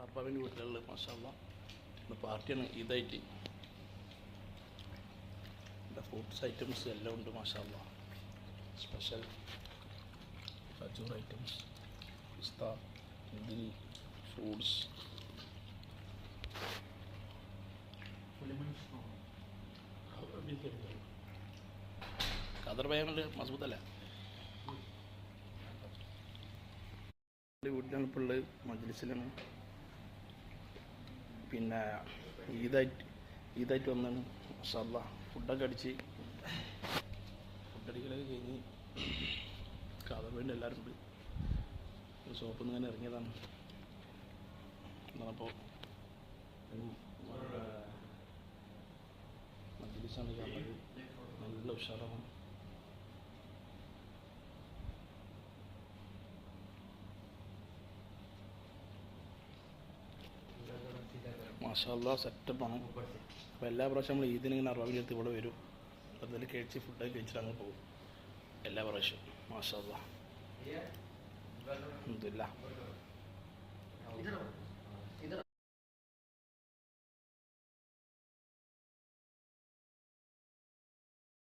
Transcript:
അർബാബിൻ്റെ വീട്ടിലുള്ള മാഷാഅല്ലാ ഇന്ന് പാർട്ടിയാണ് ഈദായിട്ട്. ഫ്രൂട്ട്സ് ഐറ്റംസ് എല്ലാം ഉണ്ട് മാഷാഅല്ലാ. സ്പെഷ്യൽ ഖജൂർ ഐറ്റംസ്, പിസ്ത, മുന്തിരി, ഫ്രൂട്ട്സ്. ഖദർ ഭയങ്കര മസ്ബൂത്തല്ല. വീട്ടിലാണ് ഇപ്പോൾ ഉള്ളത്, മജ്ലിസിലാണ്. പിന്നെ ഈദായിട്ട് വന്നാണ് മാഷാഅല്ലാ. ഫുഡൊക്കെ ഫുഡടിക്കലൊക്കെ കഴിഞ്ഞ് ഖദർ വേണ്ടി എല്ലാവരും ഉണ്ട്. ഷോപ്പിൽ നിന്ന് ഇങ്ങനെ ഇറങ്ങിയതാണ്. അപ്പോൾ മജ്ലിസാണ് കാണുന്നത്, നല്ല ഉഷാറാണ്. മാഷാഅല്ലാ സെറ്റപ്പാണ്. അപ്പോൾ എല്ലാ പ്രാവശ്യം നമ്മൾ ഈദിന് ഇങ്ങനെ അറബിൻ്റെ അടുത്ത് ഇവിടെ വരും, അതിൽ കഴിച്ച് ഫുഡൊക്കെ കഴിച്ചിട്ട് അങ്ങ് പോകും എല്ലാ പ്രാവശ്യവും. മാഷാഅല്ലാ അൽഹംദുലില്ലാ.